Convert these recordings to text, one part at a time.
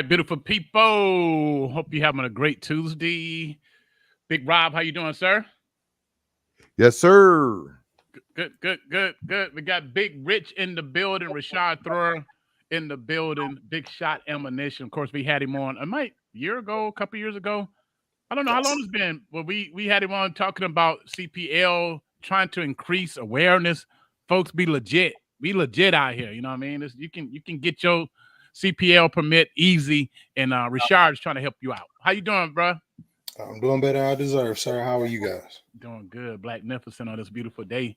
right, beautiful people. Hope you're having a great Tuesday. Big Rob, how you doing, sir? Yes, sir. Good. We got Big Rich in the building, Rashard Thrower in the building, Big Shot Ammunition. Of course, we had him on a year ago, a couple years ago. I don't know how long it's been. Well, we had him on talking about CPL, trying to increase awareness. Folks, be legit. Be legit out here. You know what I mean? You can get your CPL permit easy, and Rashard's trying to help you out. How you doing, bro? I'm doing better than I deserve, sir. How are you guys? Doing good. Blacknificent on this beautiful day.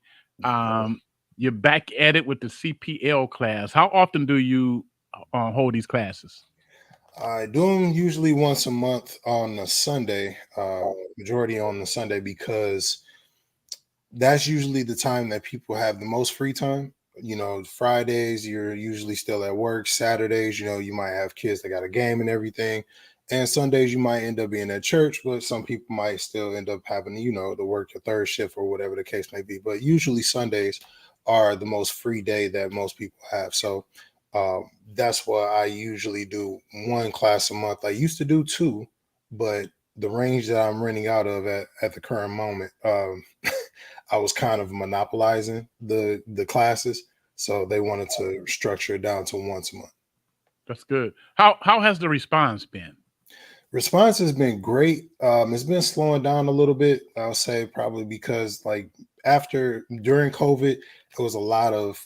You're back at it with the CPL class. How often do you hold these classes? I do them usually once a month on a Sunday, majority on the Sunday, because that's usually the time that people have the most free time. Fridays, you're usually still at work. Saturdays, you might have kids that got a game and everything. And Sundays, you might end up being at church, but some people might still end up having, to work a third shift or whatever the case may be. But usually Sundays are the most free day that most people have. So that's why I usually do one class a month. I used to do two, but the range that I'm renting out of at the current moment, I was kind of monopolizing the classes, so they wanted to structure it down to once a month. That's good. How has the response been? Response has been great. It's been slowing down a little bit. I'll say probably because during COVID, there was a lot of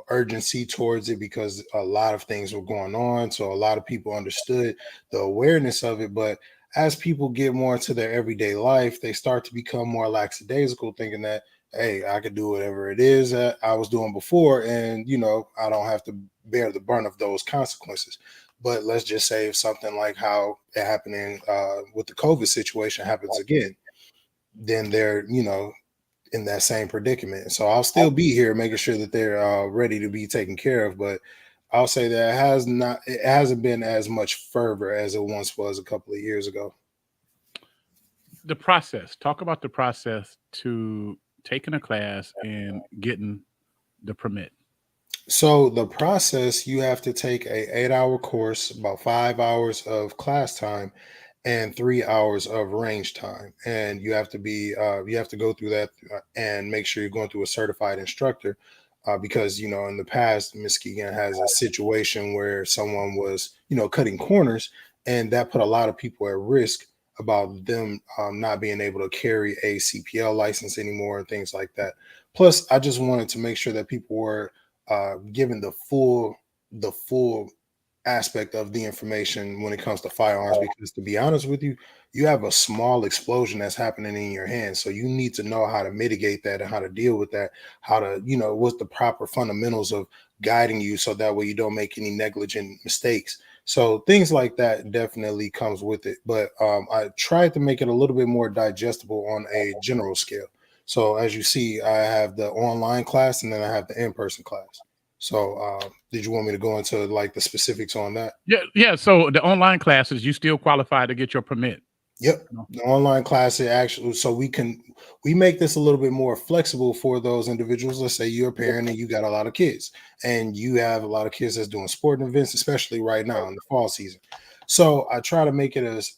urgency towards it because a lot of things were going on. So a lot of people understood the awareness of it, but as people get more into their everyday life, they start to become more lackadaisical, thinking that, hey, I could do whatever it is that I was doing before, and I don't have to bear the brunt of those consequences. But let's just say if something like how it happened with the COVID situation happens again, then they're in that same predicament. So I'll still be here making sure that they're ready to be taken care of, but I'll say that it hasn't been as much fervor as it once was a couple of years ago. The process. Talk about the process to taking a class and getting the permit. So the process, you have to take a 8-hour course, about 5 hours of class time, and 3 hours of range time, and you have to go through that and make sure you're going through a certified instructor. Because in the past, Muskegon has a situation where someone was cutting corners, and that put a lot of people at risk about them not being able to carry a CPL license anymore and things like that. Plus, I just wanted to make sure that people were given the full aspect of the information when it comes to firearms, because to be honest with you, you have a small explosion that's happening in your hands, so you need to know how to mitigate that and how to deal with that, how to what's the proper fundamentals of guiding you so that way you don't make any negligent mistakes. So things like that definitely comes with it, but I tried to make it a little bit more digestible on a general scale. So as you see, I have the online class and then I have the in-person class. So, did you want me to go into like the specifics on that? Yeah. So the online classes, you still qualify to get your permit. Yep. The online class is actually, so we make this a little bit more flexible for those individuals. Let's say you're a parent and you got a lot of kids, and you have a lot of kids that's doing sporting events, especially right now in the fall season. So I try to make it as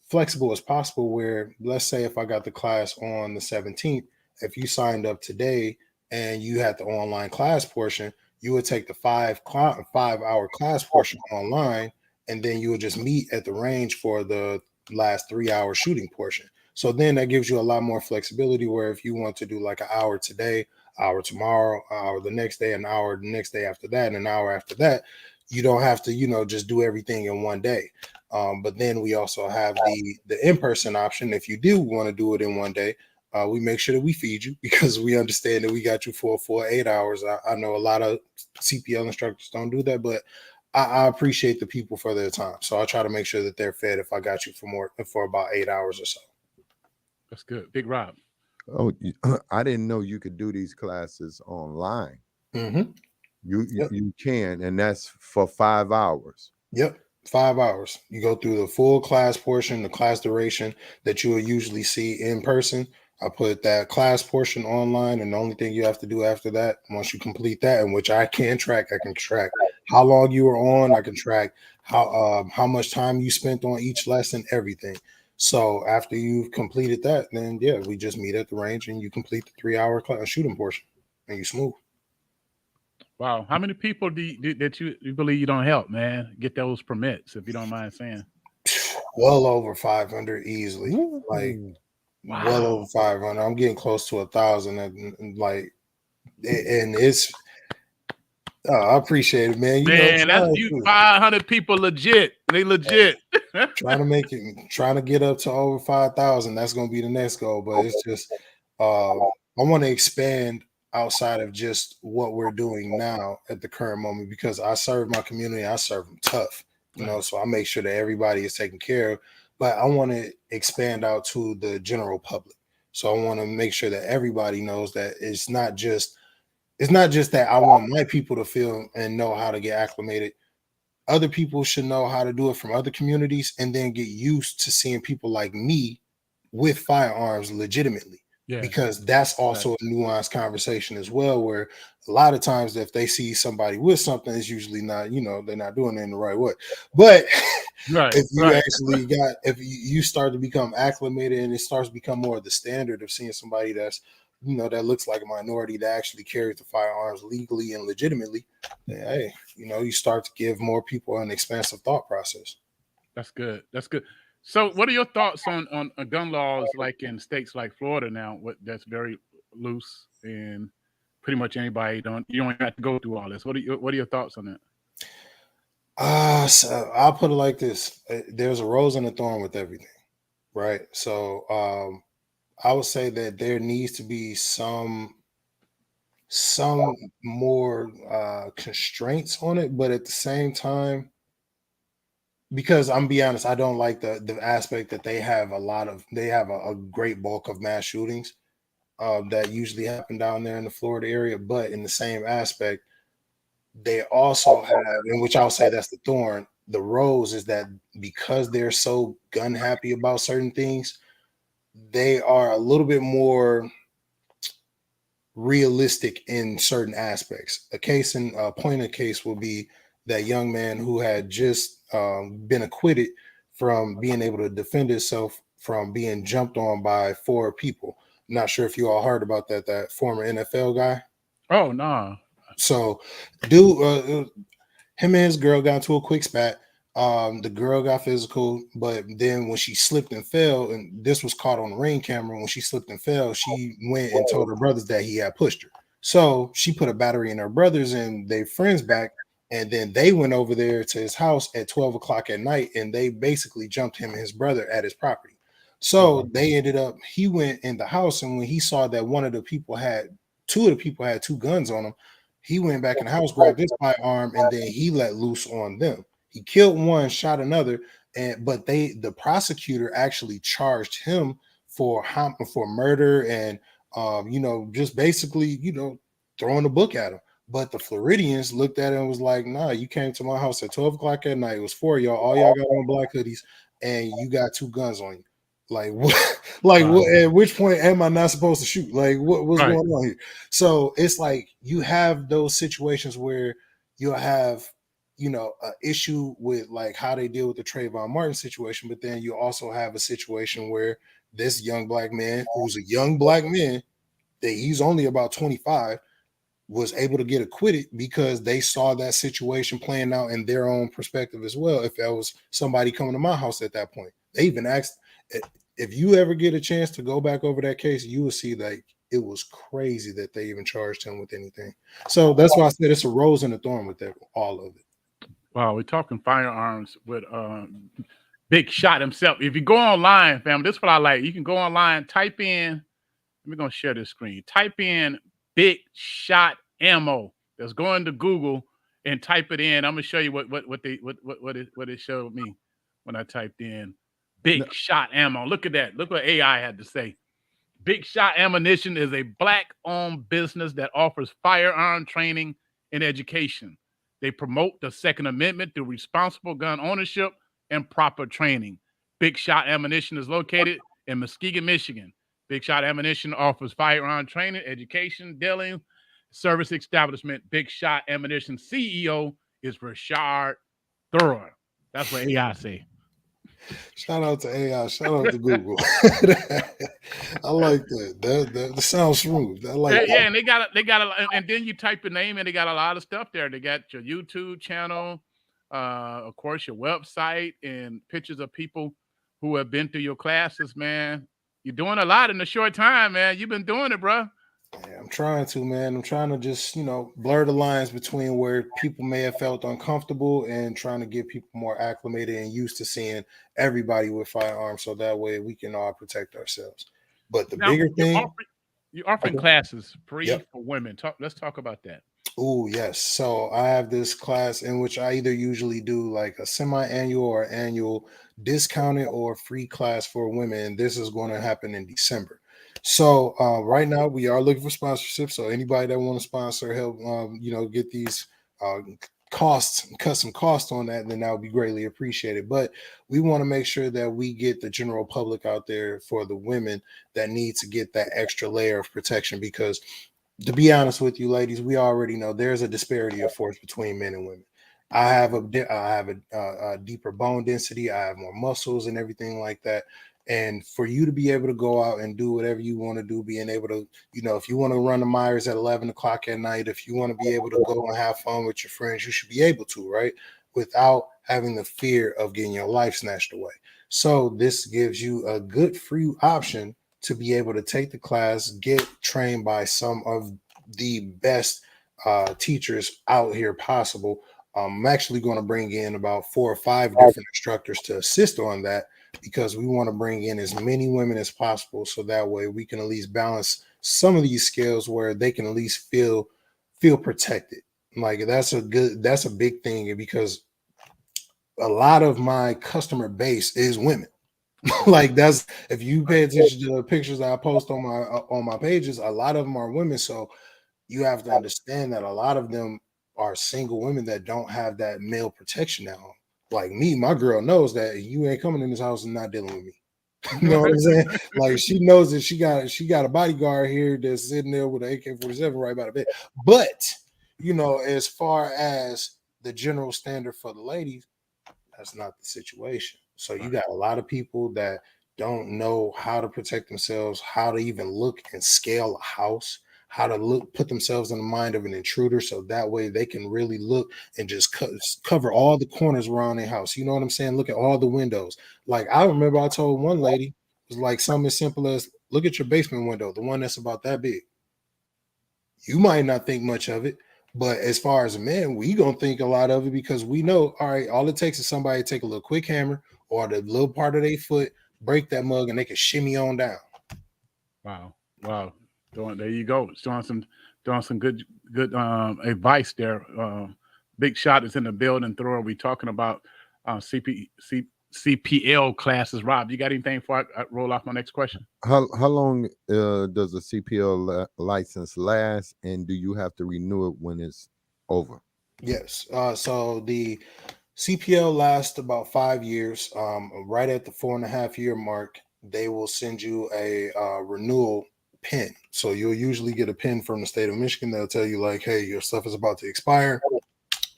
flexible as possible. Where, let's say if I got the class on the 17th, if you signed up today and you had the online class portion, you would take the 5-hour class portion online, and then you would just meet at the range for the last 3 hour shooting portion. So then that gives you a lot more flexibility, where if you want to do like an hour today, hour tomorrow, hour the next day, an hour the next day after that, and an hour after that, you don't have to just do everything in one day. But then we also have the in-person option. If you do want to do it in one day, we make sure that we feed you, because we understand that we got you for 8 hours. I know a lot of CPL instructors don't do that, but I appreciate the people for their time. So I try to make sure that they're fed if I got you for about 8 hours or so. That's good. Big Rob. Oh, I didn't know you could do these classes online. Mm-hmm. Yep. You can, and that's for 5 hours. Yep. 5 hours. You go through the full class portion, the class duration that you will usually see in person. I put that class portion online, and the only thing you have to do after that, once you complete that, and which I can track how long you were on. I can track how much time you spent on each lesson, everything. So after you've completed that, then yeah, we just meet at the range and you complete the 3 hour shooting portion, and you smooth. Wow. How many people that you believe you don't help, man, get those permits, if you don't mind saying? Well over 500 easily, like Woo. well over Wow. 500. I'm getting close to 1,000, and like, and it's. I appreciate it, man. Man, that's you 500 people legit. They legit. Trying to get up to over 5,000. That's going to be the next goal. But it's just, I want to expand outside of just what we're doing now at the current moment, because I serve my community. I serve them tough, so I make sure that everybody is taken care of. But I want to expand out to the general public. So I want to make sure that everybody knows that it's not just that I want my people to feel and know how to get acclimated. Other people should know how to do it from other communities, and then get used to seeing people like me with firearms legitimately, Yeah. because that's also a nuanced conversation as well, where a lot of times if they see somebody with something, it's usually not, they're not doing it in the right way. But if you actually if you start to become acclimated and it starts to become more of the standard of seeing somebody that's, that looks like a minority that actually carries the firearms legally and legitimately, then hey, you start to give more people an expansive thought process. That's good. That's good. So, what are your thoughts on gun laws like in states like Florida now? That's very loose and pretty much anybody you don't have to go through all this. What are your thoughts on that? So I'll put it like this: there's a rose and a thorn with everything, right? So I would say that there needs to be some more constraints on it, but at the same time, because I'm be honest, I don't like the aspect that they have a great bulk of mass shootings that usually happen down there in the Florida area. But in the same aspect, they also have, in which I'll say that's the thorn. The rose is that because they're so gun happy about certain things, they are a little bit more realistic in certain aspects. A pointed case will be that young man who had just been acquitted from being able to defend himself from being jumped on by 4 people. Not sure if you all heard about that former NFL guy. Oh no. So, dude, him and his girl got into a quick spat. The girl got physical, but then when she slipped and fell, and this was caught on the ring camera, when she slipped and fell, she went and told her brothers that he had pushed her. So she put a battery in her brothers and their friends back, and then they went over there to his house at 12 o'clock at night, and they basically jumped him and his brother at his property. So he went in the house, and when he saw that two of the people had 2 guns on them, he went back in the house, grabbed his firearm, and then he let loose on them. He killed one, shot another, but the prosecutor actually charged him for murder and just basically throwing the book at him. But the Floridians looked at it and was like, "Nah, you came to my house at 12 o'clock at night. It was 4 of y'all. All y'all got on black hoodies, and you got 2 guns on you. Like what? What? At which point am I not supposed to shoot? Like what's going on here?" So it's like you have those situations where you'll have an issue with like how they deal with the Trayvon Martin situation, but then you also have a situation where this young black man, who's a young black man, that he's only about 25, was able to get acquitted because they saw that situation playing out in their own perspective as well. If that was somebody coming to my house at that point, they even asked, if you ever get a chance to go back over that case, you will see like it was crazy that they even charged him with anything. So that's why I said it's a rose and a thorn with all of it. Wow, we're talking firearms with Big Shot himself. If you go online, fam, this is what I like. You can go online, type in. We're gonna share this screen. Type in Big Shot Ammo. Just go into Google and type it in. I'm gonna show you what it showed me when I typed in Big Shot Ammo. Look at that. Look what AI had to say. Big Shot Ammunition is a black-owned business that offers firearm training and education. They promote the Second Amendment through responsible gun ownership and proper training. Big Shot Ammunition is located in Muskegon, Michigan. Big Shot Ammunition offers firearm training, education, dealing, service establishment. Big Shot Ammunition CEO is Rashard Thrower. That's what AI say. Shout out to AI. Shout out to Google. I like that. That sounds smooth. I like Yeah, that. and they got and then you type your name and they got a lot of stuff there. They got your YouTube channel, of course, your website, and pictures of people who have been through your classes. Man, you're doing a lot in a short time, man. You've been doing it, bro. Yeah, I'm trying to, man. I'm trying to just, blur the lines between where people may have felt uncomfortable and trying to get people more acclimated and used to seeing everybody with firearms so that way we can all protect ourselves. But the Now bigger thing, you're offering okay. classes free Yep. for women. Let's talk about that. Oh, yes. So I have this class in which I either usually do like a semi-annual or annual discounted or free class for women. This is going to happen in December. So right now we are looking for sponsorship. So anybody that want to sponsor, help, get these uh, costs, cut some costs on that, then that would be greatly appreciated. But we want to make sure that we get the general public out there for the women that need to get that extra layer of protection because to be honest with you, ladies, we already know there's a disparity of force between men and women. I have a deeper bone density. I have more muscles and everything like that. And for you to be able to go out and do whatever you want to do, being able to, if you want to run the Myers at 11 o'clock at night, if you want to be able to go and have fun with your friends, you should be able to, right? Without having the fear of getting your life snatched away. So this gives you a good free option to be able to take the class, get trained by some of the best teachers out here possible. I'm actually going to bring in about 4 or 5 different instructors to assist on that because we want to bring in as many women as possible so that way we can at least balance some of these skills where they can at least feel protected. Like that's a big thing because a lot of my customer base is women. Like that's if you pay attention to the pictures that I post on my pages, a lot of them are women. So you have to understand that a lot of them are single women that don't have that male protection at home. Like me, my girl knows that you ain't coming in this house and not dealing with me. You know what I'm saying? Like she knows that she got a bodyguard here that's sitting there with an AK-47 right by the bed. But as far as the general standard for the ladies, that's not the situation. So you got a lot of people that don't know how to protect themselves, how to even look and scale a house, how to put themselves in the mind of an intruder, so that way they can really look and just cover all the corners around their house. You know what I'm saying? Look at all the windows. Like I remember I told one lady, it was like something as simple as look at your basement window, the one that's about that big. You might not think much of it, but as far as a man, we gonna think a lot of it because we know, all right, all it takes is somebody to take a little quick hammer or the little part of their foot, break that mug, and they can shimmy on down. Wow. There you go. Doing some good advice there. Big Shot is in the building. Thrower. We talking about CPL classes. Rob, you got anything before I roll off my next question? How long does a CPL license last, and do you have to renew it when it's over? Yes. So the CPL lasts about 5 years. Right at the 4.5 year mark, they will send you a renewal pin. So you'll usually get a pin from the state of Michigan. They'll tell you like, hey, your stuff is about to expire.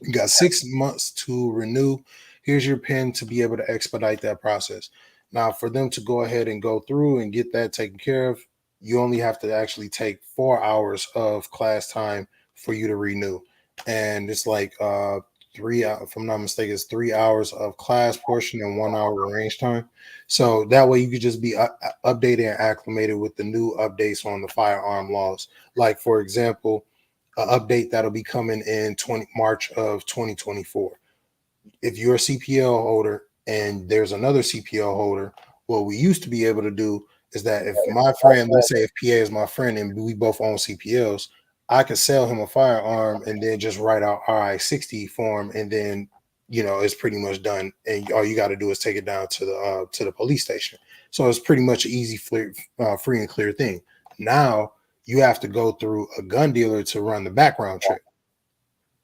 You got 6 months to renew. Here's your pin to be able to expedite that process. Now, for them to go ahead and go through and get that taken care of, you only have to actually take 4 hours of class time for you to renew. And it's like 3 hours, if I'm not mistaken, it's 3 hours of class portion and 1 hour range time. So that way you could just be updated and acclimated with the new updates on the firearm laws. Like, for example, an update that'll be coming in March of 2024. If you're a CPL holder and there's another CPL holder, what we used to be able to do is that if my friend, let's say if PA is my friend and we both own CPLs, I could sell him a firearm and then just write out RI-60 for him, and then it's pretty much done. And all you got to do is take it down to the police station. So it's pretty much an easy, free and clear thing. Now you have to go through a gun dealer to run the background check.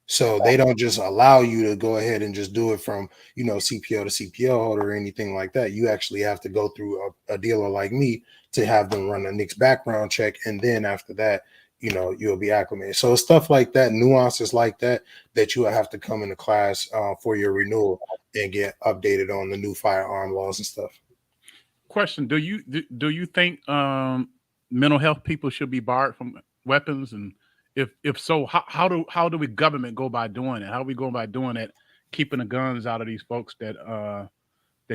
So they don't just allow you to go ahead and just do it from, CPL to CPL holder or anything like that. You actually have to go through a dealer like me to have them run a NICS background check. And then after that, you'll be acclimated. So it's stuff like that, nuances like that you will have to come into class for your renewal and get updated on the new firearm laws and stuff. Question: Do you think mental health people should be barred from weapons? And if so, how do we government go by doing it? How do we go by doing it, keeping the guns out of these folks that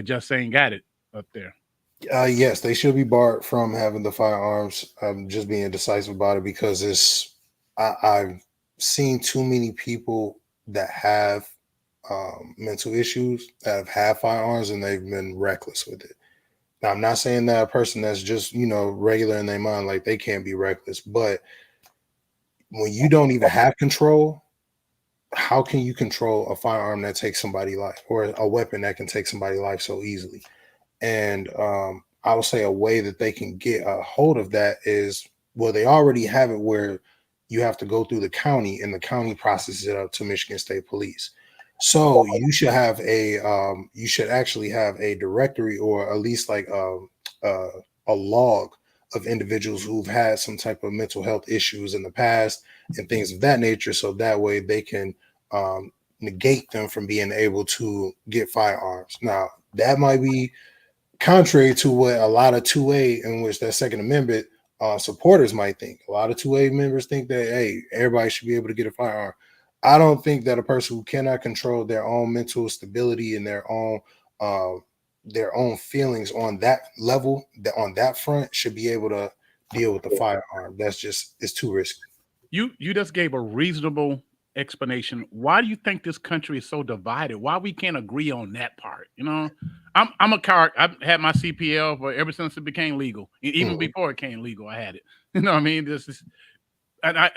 just ain't got it up there? Yes, they should be barred from having the firearms. I'm just being decisive about it because I've seen too many people that have mental issues that have had firearms and they've been reckless with it. Now, I'm not saying that a person that's just regular in their mind, like, they can't be reckless, but when you don't even have control, how can you control a firearm that takes somebody's life, or a weapon that can take somebody's life so easily? And I would say a way that they can get a hold of that is, well, they already have it where you have to go through the county and the county processes it up to Michigan State Police. So you should actually have a directory, or at least like a log of individuals who've had some type of mental health issues in the past and things of that nature. So that way they can negate them from being able to get firearms. Now, that might be contrary to what a lot of 2A, in which that Second Amendment supporters might think. A lot of 2A members think that, hey, everybody should be able to get a firearm. I don't think that a person who cannot control their own mental stability and their own feelings on that level, on that front, should be able to deal with the firearm. It's too risky. You just gave a reasonable explanation. Why do you think this country is so divided? Why we can't agree on that part? I'm a car. I've had my CPL for ever since it became legal. Even before it became legal, I had it. You know what I mean? This is,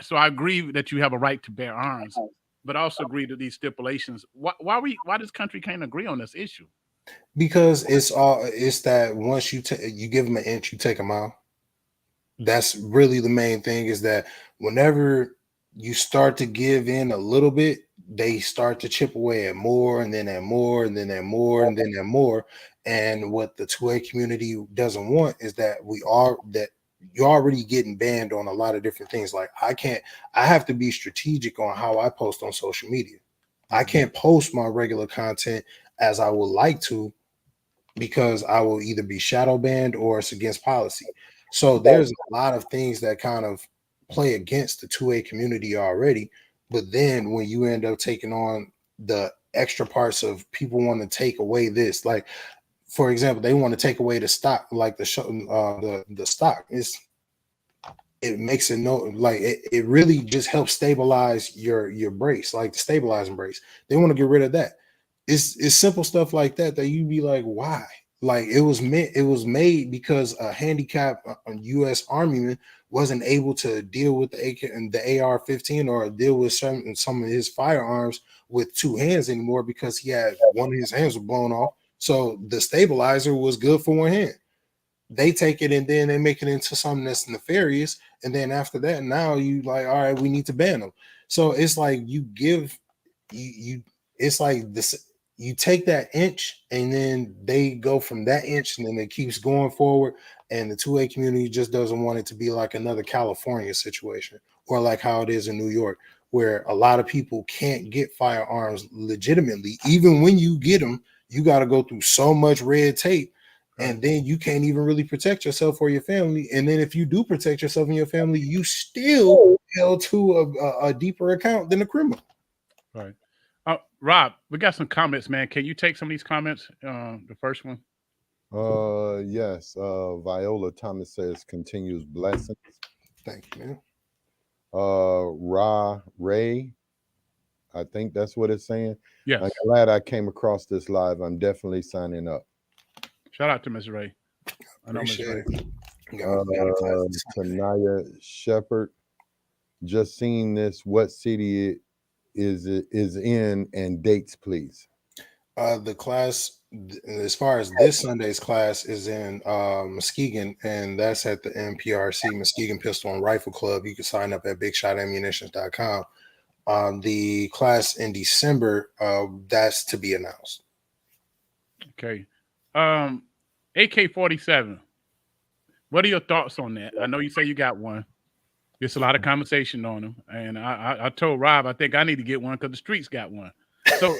so I agree that you have a right to bear arms, but I also agree to these stipulations. Why this country can't agree on this issue? Because it's that once you give them an inch, you take a mile. That's really the main thing, is that whenever you start to give in a little bit, they start to chip away at more, and then at more, and then at more, and then at more. And what the 2A community doesn't want is that you're already getting banned on a lot of different things. Like, I have to be strategic on how I post on social media. I can't post my regular content as I would like to, because I will either be shadow banned or it's against policy. So there's a lot of things that kind of play against the 2A community already. But then when you end up taking on the extra parts of people want to take away this, like, for example, they want to take away the stock, like the stock. It makes it it really just helps stabilize your brace, like the stabilizing brace. They want to get rid of that. It's simple stuff like that you'd be like, why? Like, it was made because a handicapped U.S. Army wasn't able to deal with the AK and the AR-15, or deal with some of his firearms with two hands anymore, because he had one of his hands was blown off. So the stabilizer was good for one hand. They take it and then they make it into something that's nefarious. And then after that, now you like, all right, we need to ban them. So it's like it's like this. You take that inch and then they go from that inch, and then it keeps going forward. And the 2A community just doesn't want it to be like another California situation, or like how it is in New York, where a lot of people can't get firearms legitimately. Even when you get them, you got to go through so much red tape, and then you can't even really protect yourself or your family. And then if you do protect yourself and your family, you still held to a deeper account than a criminal. Right. Rob, we got some comments, man. Can you take some of these comments? The first one. Yes. Viola Thomas says, continues blessings. Thank you, man. Ray, I think that's what it's saying. Yes. I'm glad I came across this live. I'm definitely signing up. Shout out to Ms. Ray. I know Ms. Ray. Tanaya Shepherd, just seeing this. What city is in, and dates, please? The class, as far as this Sunday's class, is in Muskegon, and that's at the MPRC, Muskegon Pistol and Rifle Club. You can sign up at bigshotammunitions.com. The class in December, that's to be announced. Okay. AK-47. What are your thoughts on that? I know you say you got one. It's a lot of conversation on them, and I told Rob I think I need to get one because the streets got one. So,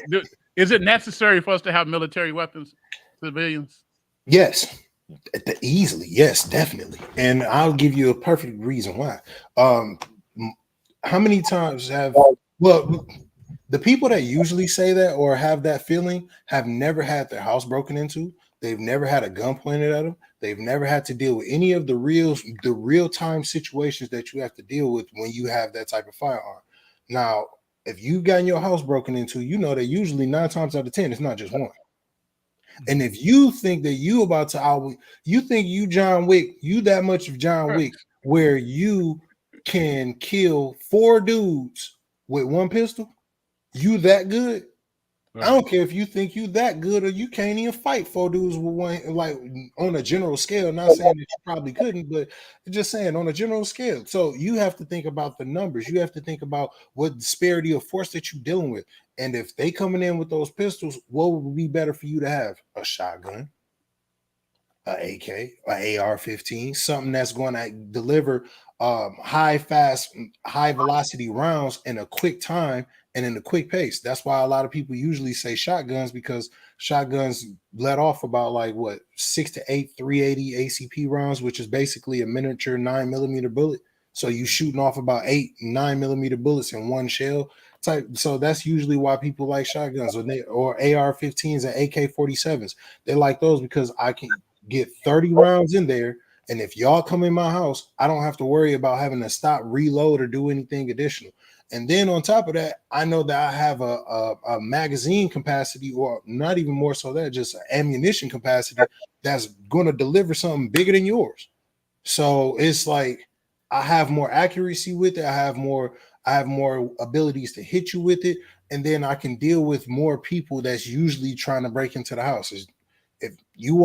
is it necessary for us to have military weapons, civilians? Yes, easily. Yes, definitely. And I'll give you a perfect reason why. How many times have the people that usually say that or have that feeling have never had their house broken into. They've never had a gun pointed at them. They've never had to deal with any of the real time situations that you have to deal with when you have that type of firearm. Now, if you've gotten your house broken into, you know that usually 9 times out of 10, it's not just one. And if you think that you about to you think you John Wick, you that much of John Wick, where you can kill 4 dudes with 1 pistol, you that good? I don't care if you think you that good or you can't even fight 4 dudes with 1, like on a general scale. Not saying that you probably couldn't, but just saying on a general scale. So you have to think about the numbers. You have to think about what disparity of force that you're dealing with. And if they coming in with those pistols, what would be better for you to have? A shotgun, an AK, an AR-15, something that's going to deliver high, fast, high velocity rounds in a quick time and in a quick pace. That's why a lot of people usually say shotguns, because shotguns let off about 6 to 8 380 ACP rounds, which is basically a miniature 9mm bullet. So you shooting off about 8 9mm bullets in one shell type. So that's usually why people like shotguns or AR-15s and AK-47s. They like those because I can get 30 rounds in there. And if y'all come in my house, I don't have to worry about having to stop, reload, or do anything additional. And then on top of that, I know that I have a magazine capacity, or not even more so that, just ammunition capacity that's going to deliver something bigger than yours. So it's like I have more accuracy with it. I have more abilities to hit you with it. And then I can deal with more people that's usually trying to break into the house. If you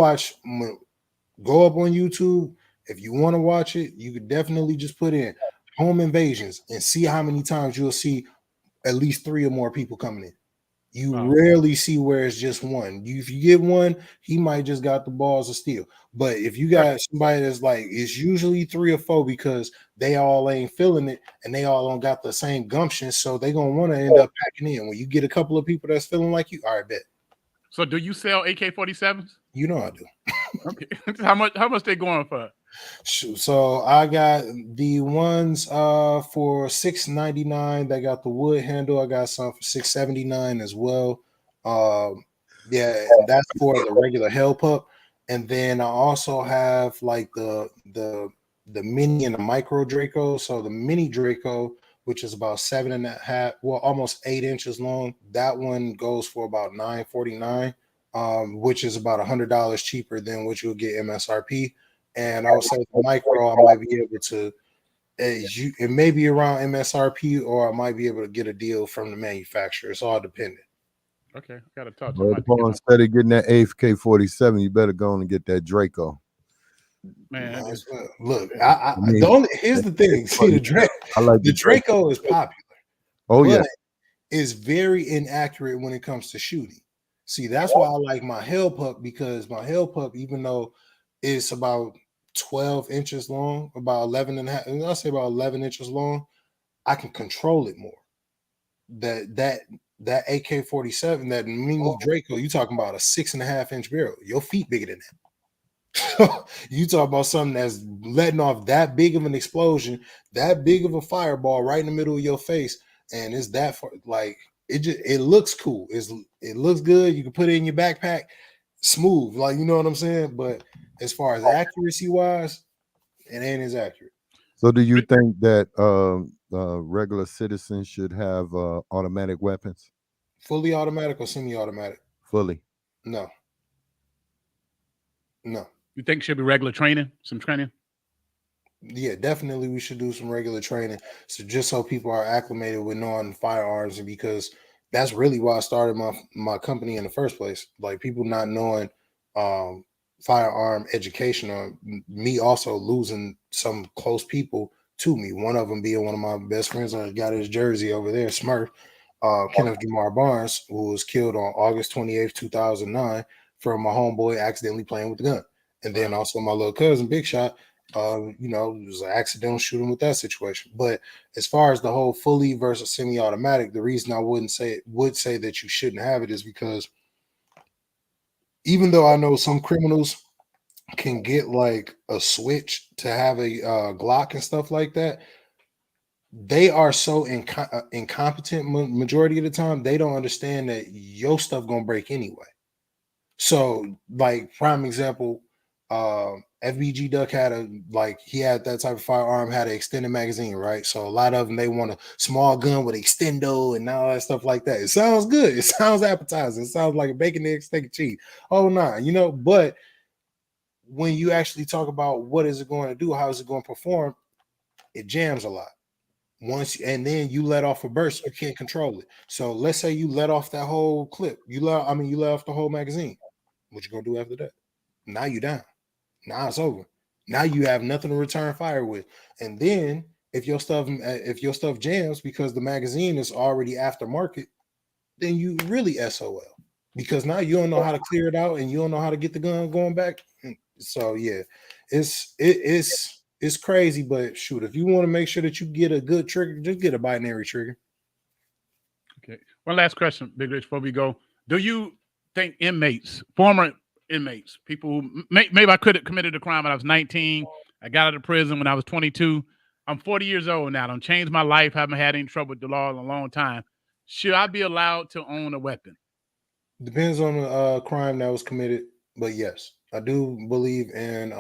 go up on YouTube, if you want to watch it, you could definitely just put in home invasions and see how many times you'll see at least 3 or more people coming in. You rarely see where it's just one. If you get one, he might just got the balls of steel. But if you got somebody that's it's usually 3 or 4, because they all ain't feeling it and they all don't got the same gumption. So they gonna want to end up packing in. When you get a couple of people that's feeling like you, all right, bet. So do you sell AK-47s? You know I do. Okay. How much they going for? So I got the ones for $6.99. They got the wood handle. I got some for $6.79 as well. Yeah, and that's for the regular Hell Pup. And then I also have the mini and the micro Draco. So the mini Draco, which is about 7.5, almost 8 inches long. That one goes for about $9.49, which is about $100 cheaper than what you'll get MSRP. And I would say the micro, I might be able to, it may be around MSRP, or I might be able to get a deal from the manufacturer. It's all dependent. Okay, got to talk to him. Instead of getting that AK-47, you better go on and get that Draco. Man, look, here's the thing. See, the Draco is popular. Oh yeah, it's very inaccurate when it comes to shooting. See, that's why I like my Hell Pup, because my Hell Pup, even though it's about 12 inches long, about 11 and a half, I'll say about 11 inches long, I can control it more. That AK-47, that mini Draco, you talking about a 6.5 inch barrel. Your feet bigger than that. You talk about something that's letting off that big of an explosion, that big of a fireball right in the middle of your face, and it's that far, it looks cool. It looks good. You can put it in your backpack, smooth, you know what I'm saying? But as far as accuracy wise, it ain't as accurate. So do you think that regular citizens should have automatic weapons? Fully automatic or semi-automatic? Fully. No. You think it should be regular training? Some training? Yeah, definitely we should do some regular training. So just so people are acclimated with knowing firearms, and because that's really why I started my company in the first place. Like, people not knowing firearm education, or me also losing some close people to me. One of them being one of my best friends. I got his jersey over there, Smurf, Kenneth Jamar Barnes, who was killed on August 28th, 2009, from my homeboy accidentally playing with the gun. And then also my little cousin, Big Shot, You know, it was an accidental shooting with that situation. But as far as the whole fully versus semi-automatic, the reason I would say that you shouldn't have it is because even though I know some criminals can get like a switch to have a Glock and stuff like that, they are so incompetent majority of the time. They don't understand that your stuff gonna break anyway. So, like prime example, FBG Duck had he had that type of firearm, had an extended magazine, right? So a lot of them they want a small gun with extendo and all that stuff like that. It sounds good. It sounds appetizing. It sounds like a bacon, egg, steak, and cheese. Oh nah, you know, but when you actually talk about what is it going to do, how is it going to perform, it jams a lot. Once and then you let off a burst, you can't control it. So let's say you let off that whole clip. You let off the whole magazine. What you gonna do after that? Now you down. Now it's over. Now you have nothing to return fire with. And then if your stuff jams because the magazine is already aftermarket, then you really SOL because now you don't know how to clear it out and you don't know how to get the gun going back. So yeah, it's crazy, but shoot, if you want to make sure that you get a good trigger, just get a binary trigger. Okay. One last question, Big Rich, before we go. Do you think former inmates, people who maybe I could have committed a crime when I was 19, I got out of prison when I was 22. I'm 40 years old now. I've changed my life. Haven't had any trouble with the law in a long time. Should I be allowed to own a weapon? Depends on the crime that was committed, but yes, I do believe in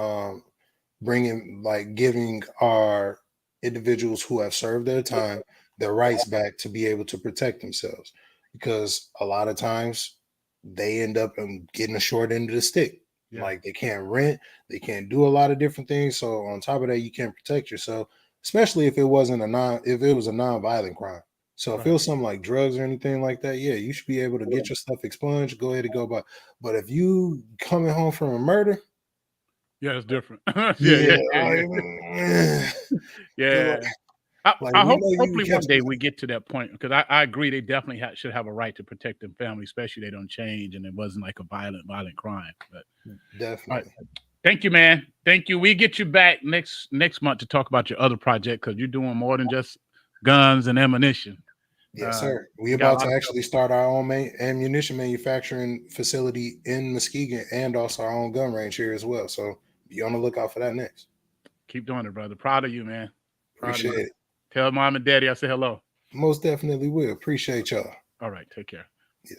giving our individuals who have served their time their rights back to be able to protect themselves, because a lot of times they end up getting a short end of the stick. Yeah. Like they can't rent, they can't do a lot of different things. So on top of that, you can't protect yourself, especially if it was a non-violent crime. So if it was something like drugs or anything like that, yeah, you should be able to get your stuff expunged, go ahead and go by. But if you coming home from a murder, yeah, it's different. yeah. Yeah. Like, I we hope know you hopefully one catch day them. we get to that point, because I agree they definitely should have a right to protect their family, especially they don't change and it wasn't like a violent crime. But all right. Definitely. Thank you, man. Thank you. We get you back next month to talk about your other project, because you're doing more than just guns and ammunition. Yes, sir. We got a about lot to of actually start our own ammunition manufacturing facility in Muskegon and also our own gun range here as well. So be on the lookout for that next. Keep doing it, brother. Proud of you, man. Proud of you. Appreciate it. Tell mom and daddy I say hello. Most definitely will. Appreciate y'all. All right. Take care.